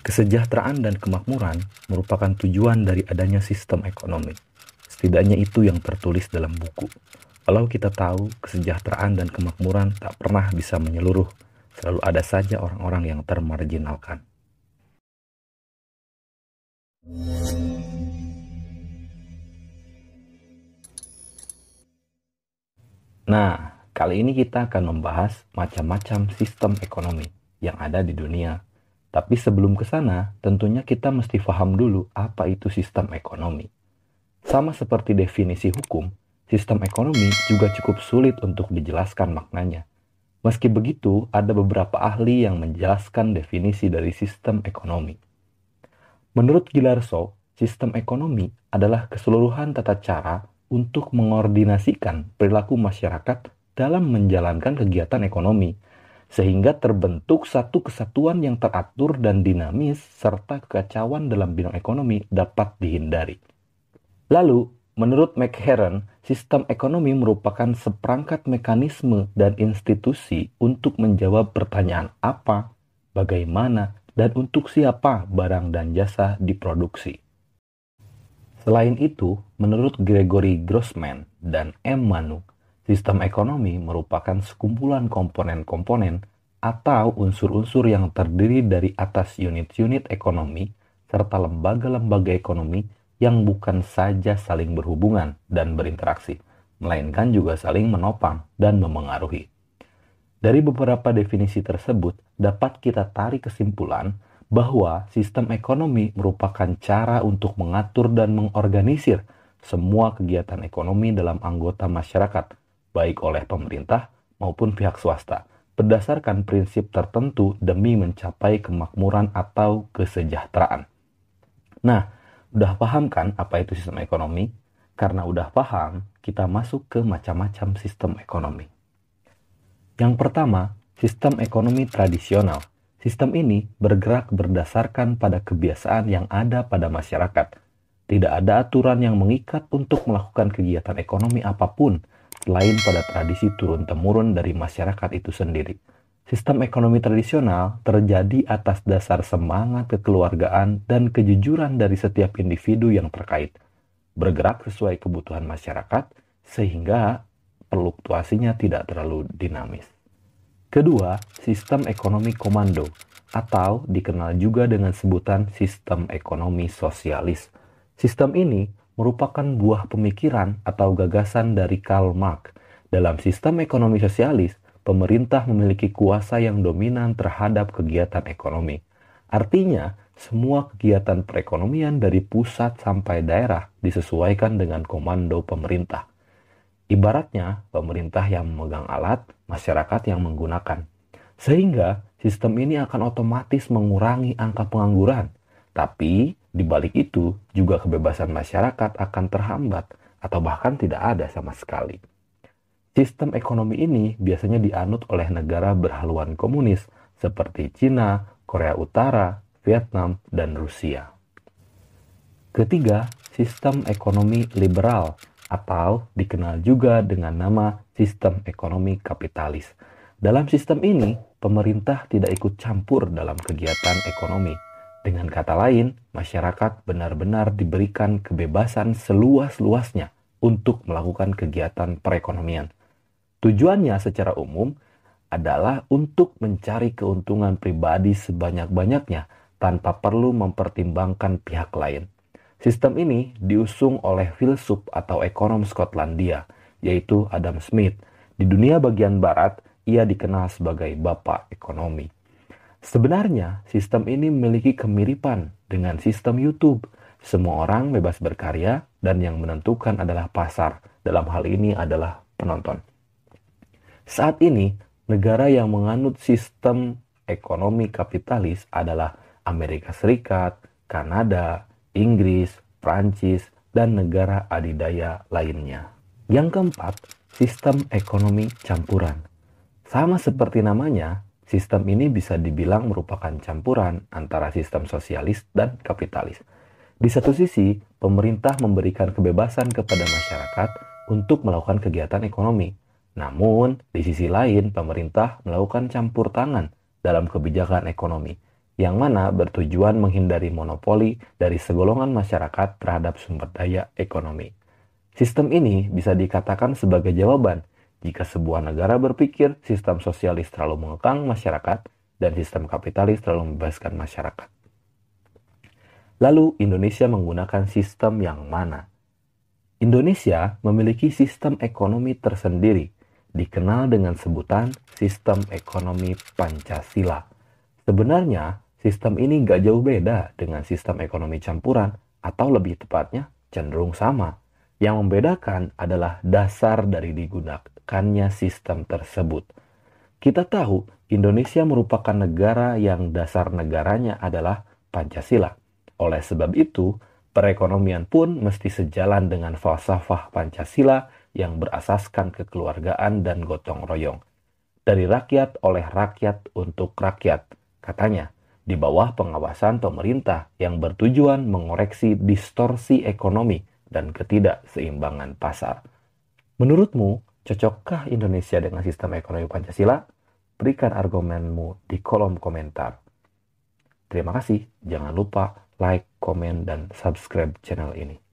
Kesejahteraan dan kemakmuran merupakan tujuan dari adanya sistem ekonomi. Setidaknya itu yang tertulis dalam buku. Walau kita tahu kesejahteraan dan kemakmuran tak pernah bisa menyeluruh, selalu ada saja orang-orang yang termarginalkan. Nah, kali ini kita akan membahas macam-macam sistem ekonomi yang ada di dunia. Tapi sebelum ke sana, tentunya kita mesti paham dulu apa itu sistem ekonomi. Sama seperti definisi hukum, sistem ekonomi juga cukup sulit untuk dijelaskan maknanya. Meski begitu, ada beberapa ahli yang menjelaskan definisi dari sistem ekonomi. Menurut Gillarzo, sistem ekonomi adalah keseluruhan tata cara untuk mengordinasikan perilaku masyarakat dalam menjalankan kegiatan ekonomi, sehingga terbentuk satu kesatuan yang teratur dan dinamis serta kekacauan dalam bidang ekonomi dapat dihindari. Lalu, menurut McHerron, sistem ekonomi merupakan seperangkat mekanisme dan institusi untuk menjawab pertanyaan apa, bagaimana, dan untuk siapa barang dan jasa diproduksi. Selain itu, menurut Gregory Grossman dan M. Manu, sistem ekonomi merupakan sekumpulan komponen-komponen atau unsur-unsur yang terdiri dari atas unit-unit ekonomi serta lembaga-lembaga ekonomi yang bukan saja saling berhubungan dan berinteraksi, melainkan juga saling menopang dan memengaruhi. Dari beberapa definisi tersebut, dapat kita tarik kesimpulan bahwa sistem ekonomi merupakan cara untuk mengatur dan mengorganisir semua kegiatan ekonomi dalam anggota masyarakat, baik oleh pemerintah maupun pihak swasta, berdasarkan prinsip tertentu demi mencapai kemakmuran atau kesejahteraan. Nah, udah paham kan apa itu sistem ekonomi? Karena udah paham, kita masuk ke macam-macam sistem ekonomi. Yang pertama, sistem ekonomi tradisional. Sistem ini bergerak berdasarkan pada kebiasaan yang ada pada masyarakat. Tidak ada aturan yang mengikat untuk melakukan kegiatan ekonomi apapun, selain pada tradisi turun-temurun dari masyarakat itu sendiri. Sistem ekonomi tradisional terjadi atas dasar semangat kekeluargaan dan kejujuran dari setiap individu yang terkait, bergerak sesuai kebutuhan masyarakat, sehingga fluktuasinya tidak terlalu dinamis. Kedua, sistem ekonomi komando, atau dikenal juga dengan sebutan sistem ekonomi sosialis. Sistem ini merupakan buah pemikiran atau gagasan dari Karl Marx. Dalam sistem ekonomi sosialis, pemerintah memiliki kuasa yang dominan terhadap kegiatan ekonomi. Artinya, semua kegiatan perekonomian dari pusat sampai daerah disesuaikan dengan komando pemerintah. Ibaratnya, pemerintah yang memegang alat, masyarakat yang menggunakan. Sehingga, sistem ini akan otomatis mengurangi angka pengangguran. Tapi, di balik itu, juga kebebasan masyarakat akan terhambat atau bahkan tidak ada sama sekali. Sistem ekonomi ini biasanya dianut oleh negara berhaluan komunis seperti Cina, Korea Utara, Vietnam, dan Rusia. Ketiga, sistem ekonomi liberal atau dikenal juga dengan nama sistem ekonomi kapitalis. Dalam sistem ini, pemerintah tidak ikut campur dalam kegiatan ekonomi. Dengan kata lain, masyarakat benar-benar diberikan kebebasan seluas-luasnya untuk melakukan kegiatan perekonomian. Tujuannya secara umum adalah untuk mencari keuntungan pribadi sebanyak-banyaknya tanpa perlu mempertimbangkan pihak lain. Sistem ini diusung oleh filsuf atau ekonom Skotlandia, yaitu Adam Smith. Di dunia bagian barat, ia dikenal sebagai Bapak Ekonomi. Sebenarnya, sistem ini memiliki kemiripan dengan sistem YouTube. Semua orang bebas berkarya dan yang menentukan adalah pasar. Dalam hal ini adalah penonton. Saat ini, negara yang menganut sistem ekonomi kapitalis adalah Amerika Serikat, Kanada, Inggris, Prancis, dan negara adidaya lainnya. Yang keempat, sistem ekonomi campuran. Sama seperti namanya, sistem ini bisa dibilang merupakan campuran antara sistem sosialis dan kapitalis. Di satu sisi, pemerintah memberikan kebebasan kepada masyarakat untuk melakukan kegiatan ekonomi. Namun, di sisi lain, pemerintah melakukan campur tangan dalam kebijakan ekonomi. yang mana bertujuan menghindari monopoli dari segolongan masyarakat terhadap sumber daya ekonomi. Sistem ini bisa dikatakan sebagai jawaban jika sebuah negara berpikir sistem sosialis terlalu mengekang masyarakat dan sistem kapitalis terlalu membebaskan masyarakat. Lalu Indonesia menggunakan sistem yang mana? Indonesia memiliki sistem ekonomi tersendiri, dikenal dengan sebutan sistem ekonomi Pancasila. Sebenarnya, sistem ini gak jauh beda dengan sistem ekonomi campuran, atau lebih tepatnya cenderung sama. Yang membedakan adalah dasar dari digunakannya sistem tersebut. Kita tahu Indonesia merupakan negara yang dasar negaranya adalah Pancasila. Oleh sebab itu, perekonomian pun mesti sejalan dengan falsafah Pancasila yang berasaskan kekeluargaan dan gotong royong. Dari rakyat oleh rakyat untuk rakyat, katanya, di bawah pengawasan pemerintah yang bertujuan mengoreksi distorsi ekonomi dan ketidakseimbangan pasar. Menurutmu, cocokkah Indonesia dengan sistem ekonomi Pancasila? Berikan argumenmu di kolom komentar. Terima kasih, jangan lupa like, komen, dan subscribe channel ini.